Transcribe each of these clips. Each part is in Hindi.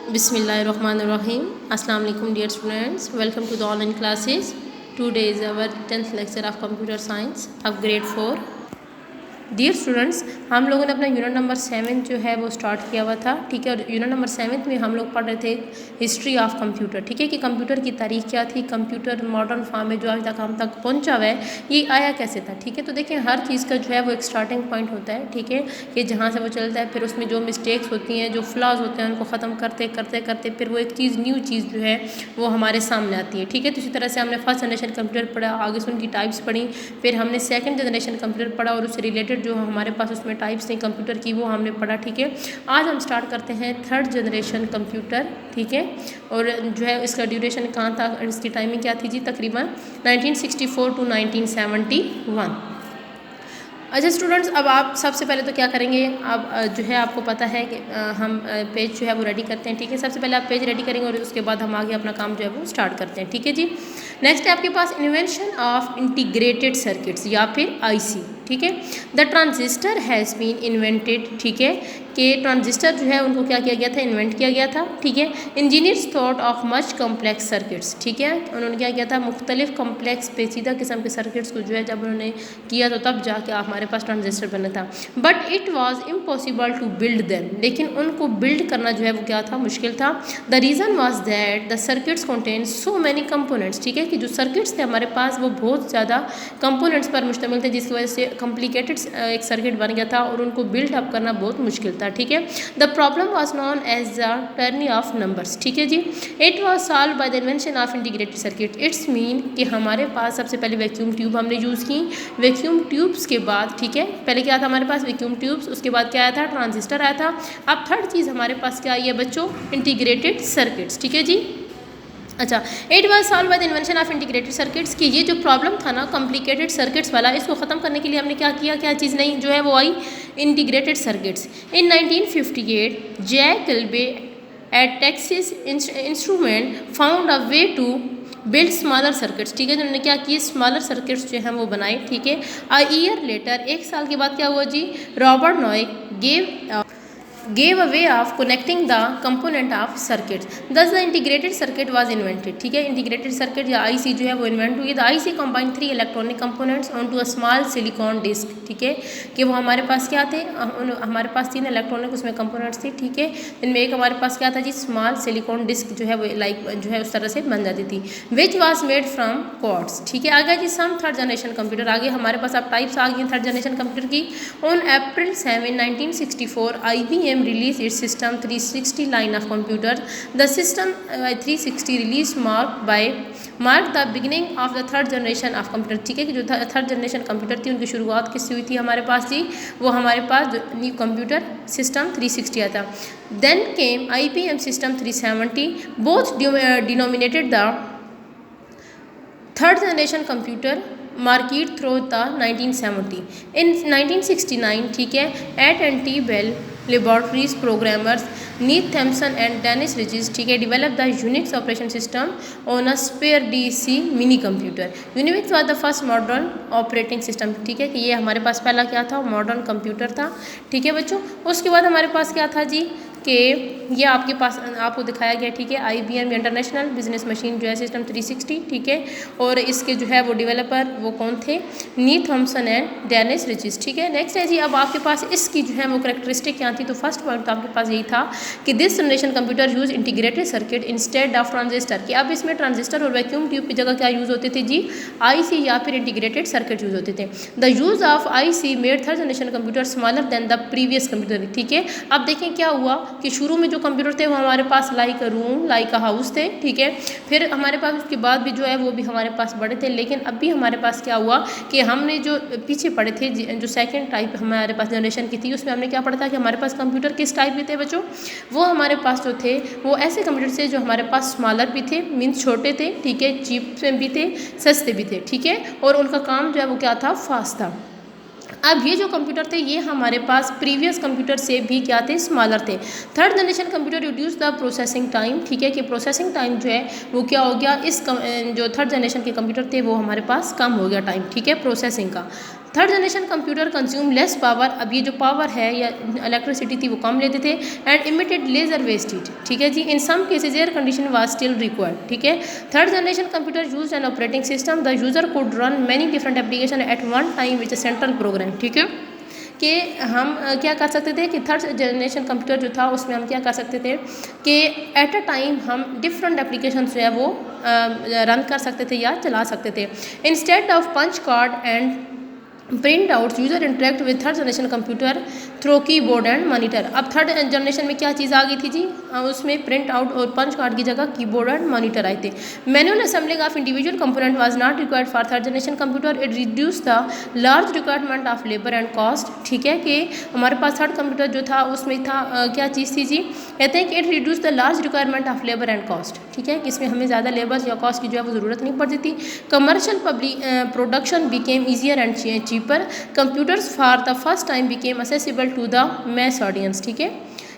Bismillahirrahmanirrahim. Assalamu alaikum dear students. Welcome to the online classes. Today is our 10th lecture of computer science of grade 4. Dear students, हम लोगों ने अपना यूनिट नंबर 7 जो है वो स्टार्ट किया हुआ था, ठीक है। और यूनिट नंबर 7 में हम लोग पढ़ रहे थे हिस्ट्री ऑफ कंप्यूटर, ठीक है, कि कंप्यूटर की तारीख क्या थी, कंप्यूटर मॉडर्न फॉर्म में जो आज तक हम तक पहुंचा हुआ है ये आया कैसे था, ठीक है। तो देखिए हर चीज़ का जो है वो एक स्टार्टिंग पॉइंट होता है, ठीक है, कि जहाँ से वो चलता है, फिर उसमें जो मिस्टेक्स होती हैं, जो फ्लॉज होते हैं, उनको ख़त्म करते करते करते फिर वो एक चीज़ न्यू चीज़ जो है वो हमारे सामने आती है, ठीक है। तो इसी तरह से हमने फर्स्ट जनरेशन कंप्यूटर पढ़ा, आगे से उनकी टाइप्स पढ़ी, फिर हमने सेकेंड जनरेशन कंप्यूटर पढ़ा और उससे रिलेटेड जो हमारे पास उसमें टाइप्स हैं कंप्यूटर की वो हमने पढ़ा, ठीक है। आज हम स्टार्ट करते हैं थर्ड जनरेशन कंप्यूटर, ठीक है। और जो है इसका ड्यूरेशन कहाँ था, इसकी टाइमिंग क्या थी जी, तकरीबन 1964 टू 1971। अच्छा स्टूडेंट्स, अब आप सबसे पहले तो क्या करेंगे, अब जो है आपको पता है कि हम पेज जो है वो रेडी करते हैं, ठीक है। सबसे पहले आप पेज रेडी करेंगे और उसके बाद हम आगे अपना काम जो है वो स्टार्ट करते हैं, ठीक है जी। नेक्स्ट है आपके पास इन्वेंशन ऑफ इंटीग्रेटेड सर्किट्स या फिर आईसी, ठीक है। The transistor has been invented, ठीक है, कि ट्रांजिस्टर जो है उनको क्या किया गया था, इन्वेंट किया गया था, ठीक है। Engineers thought of much complex circuits, ठीक है, उन्होंने क्या किया था, मुख्तलिफ कम्प्लेक्स पेचीदा किस्म के सर्किट्स को जो है जब उन्होंने किया तो तब जाके हमारे पास ट्रांजिस्टर बना था। But it was impossible to build them, लेकिन उनको बिल्ड करना जो है वो क्या था, मुश्किल था। The reason was that the circuits contain so many components, ठीक है, कि जो सर्किट्स थे हमारे पास वो बहुत ज़्यादा कंपोनेंट्स पर मुश्तमिल थे, जिसकी वजह से कॉम्प्लिकेटेड एक सर्किट बन गया था और उनको बिल्ड अप करना बहुत मुश्किल था, ठीक है। The problem was known as the tyranny of numbers, ठीक है जी। It was solve by the invention of integrated circuit. Its mean कि हमारे पास सबसे पहले वैक्यूम ट्यूब हमने यूज़ की, वैक्यूम ट्यूब्स के बाद, ठीक है, पहले क्या था हमारे पास वैक्यूम ट्यूब्स, उसके बाद क्या आया था, ट्रांजिस्टर आया था। अब थर्ड चीज़ हमारे पास क्या आई है बच्चों, इंटीग्रेटेड सर्किट्स, ठीक है जी। अच्छा, it was solve by the invention of integrated circuits, कि ये जो प्रॉब्लम था ना कॉम्प्लिकेटेड सर्किट्स वाला, इसको ख़त्म करने के लिए हमने क्या किया, क्या चीज़ नहीं जो है वो आई, integrated circuits. In 1958 Jack Kilby at Texas Instrument found a way to build smaller circuits, ठीक है। जिन्होंने क्या किए, स्मॉलर सर्किट्स जो हैं वो बनाए, ठीक है। अ ईयर लेटर, एक साल के बाद क्या हुआ जी, Robert नॉइक gave a way of connecting the component of circuits, thus the integrated circuit was invented, ठीक है। इंटीग्रेटेड सर्किट या आईसी जो है वो इन्वेंट हुई। The IC combine 3 electronic components onto a small silicon disc, ठीक है, कि वो हमारे पास क्या थे, हमारे पास 3 इलेक्ट्रॉनिक उसमें कंपोनेंट्स थे, ठीक है। इनमें एक हमारे पास क्या था जी, स्मॉल सिलिकॉन डिस्क जो है वो लाइक जो है उस तरह से बन जाती थी, which was made from quartz, ठीक है। आगे जी सम थर्ड जनरेशन कंप्यूटर, आगे हमारे पास अब टाइप्स आ गई थर्ड जनरेशन कंप्यूटर की। On April 7 1964 IBM released its system 360 line of computers. The system 360 release marked the beginning of the third generation of computer, ठीक है, कि जो थर्ड जनरेशन कंप्यूटर थी उनकी शुरुआत किससे हुई थी हमारे पास जी, वो हमारे पास न्यू कंप्यूटर सिस्टम 360 आया था। Then came IBM system 370, both denominated the third generation computer market through the 1970। In 1969, ठीक है, at anti Bell laboratories programmers Keith Thompson and Dennis Ritchie, ठीक है, develop the Unix operation system on a spare DC mini computer. Unix was the first modern operating system, ठीक है, कि ये हमारे पास पहला क्या था, मॉडर्न कंप्यूटर था, ठीक है बच्चों। उसके बाद हमारे पास क्या था जी, कि ये आपके पास आपको दिखाया गया, ठीक है, IBM इंटरनेशनल बिजनेस मशीन जो है सिस्टम 360, ठीक है। और इसके जो है वो डेवलपर वो कौन थे, नीथ थॉम्सन एंड डेनिस रिजिस, ठीक है। नेक्स्ट है जी, अब आपके पास इसकी जो है वो करेक्टरिस्टिक क्या थी, तो फर्स्ट पॉइंट तो आपके पास यही था कि this generation computer use integrated circuit instead of transistor, कि अब इसमें ट्रांजिस्टर और वैक्यूम ट्यूब की जगह क्या यूज़ होते थे जी, IC या फिर इंटीग्रेटेड सर्किट यूज़ होते थे। The use of IC made third generation computer smaller than the previous computer, ठीक है। अब देखें क्या हुआ कि शुरू में जो कंप्यूटर थे वो हमारे पास like a room, like a house थे, ठीक है। फिर हमारे पास उसके बाद भी जो है वो भी हमारे पास बड़े थे, लेकिन अभी हमारे पास क्या हुआ कि हमने जो पीछे पढ़े थे, जो सेकंड टाइप हमारे पास जनरेशन की थी, उसमें हमने क्या पढ़ा था कि हमारे पास कंप्यूटर किस टाइप के थे बच्चों, वो हमारे पास जो थे वो ऐसे कंप्यूटर थे जो हमारे पास स्मॉलर भी थे, मीन्स छोटे थे, ठीक है, चीप में भी थे, सस्ते भी थे, ठीक है, और उनका काम जो है वो क्या था, फास्ट था। अब ये जो कंप्यूटर थे ये हमारे पास प्रीवियस कंप्यूटर से भी क्या थे, स्मॉलर थे। Third generation computer reduce the processing time, ठीक है, कि प्रोसेसिंग टाइम जो है वो क्या हो गया, जो थर्ड जनरेशन के कंप्यूटर थे वो हमारे पास कम हो गया टाइम, ठीक है, प्रोसेसिंग का। Third generation computer consume less power, अब ये जो पावर है या इलेक्ट्रिसिटी थी वो कम लेते थे, and emitted lesser waste heat, ठीक है जी। In some cases air condition was still required, ठीक है। Third generation computer used an operating system, the user could run many different application at one time which a central program, ठीक है। कि हम क्या कर सकते थे कि थर्ड जनरेशन कंप्यूटर जो था उसमें हम क्या कर सकते थे कि एट अ टाइम हम डिफरेंट एप्लीकेशन जो है वो रन कर सकते थे या चला सकते थे। Instead of punch card and print out, user interact with third generation computer through keyboard and monitor. अब थर्ड जनरेशन में क्या चीज़ आ गई थी जी, उसमें प्रिंट आउट और पंच कार्ड की जगह कीबोर्ड एंड मॉनिटर आए थे। Manual assembling of individual component was not required for third generation computer, it reduce the large requirement of labour and cost, ठीक है। कि हमारे पास थर्ड कंप्यूटर जो था उसमें था क्या चीज़ थी जी, कहते हैं कि it reduce the large requirement of labour and cost, ठीक है, कि इसमें हमें ज़्यादा लेबर या कॉस्ट की जो है वो ज़रूरत नहीं पड़ती थी। Commercial production became easier and cheaper, computers for the first time became accessible to the mass audience, ठीक है।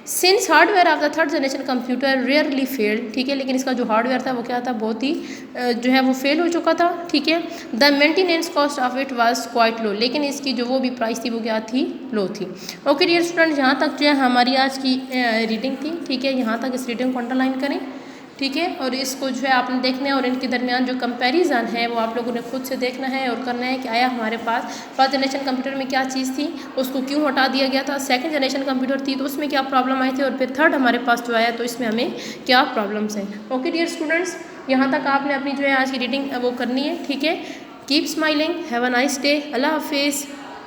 Since hardware of the third generation computer rarely failed, ठीक है, लेकिन इसका जो हार्डवेयर था वो क्या था, बहुत ही जो है वो फेल हो चुका था, ठीक है। The maintenance cost of it was quite low, लेकिन इसकी जो वो भी प्राइस थी वो क्या थी, लो थी। ओके डियर स्टूडेंट, यहाँ तक जो है हमारी आज की रीडिंग थी, ठीक है। यहाँ तक इस रीडिंग को अंडरलाइन करें, ठीक है, और इसको जो है आपने देखना है और इनके दरमियान जो कंपैरिजन है वो आप लोगों ने खुद से देखना है और करना है कि आया हमारे पास फर्स्ट जनरेशन कंप्यूटर में क्या चीज़ थी, उसको क्यों हटा दिया गया था, सेकंड जनरेशन कंप्यूटर थी तो उसमें क्या प्रॉब्लम आई थी, और फिर थर्ड हमारे पास जो आया तो इसमें हमें क्या प्रॉब्लम्स हैं। ओके डियर स्टूडेंट्स, यहाँ तक आपने अपनी जो है आज की रीडिंग वो करनी है, ठीक है। Keep smiling, have a nice day, अल्लाह हाफिज़।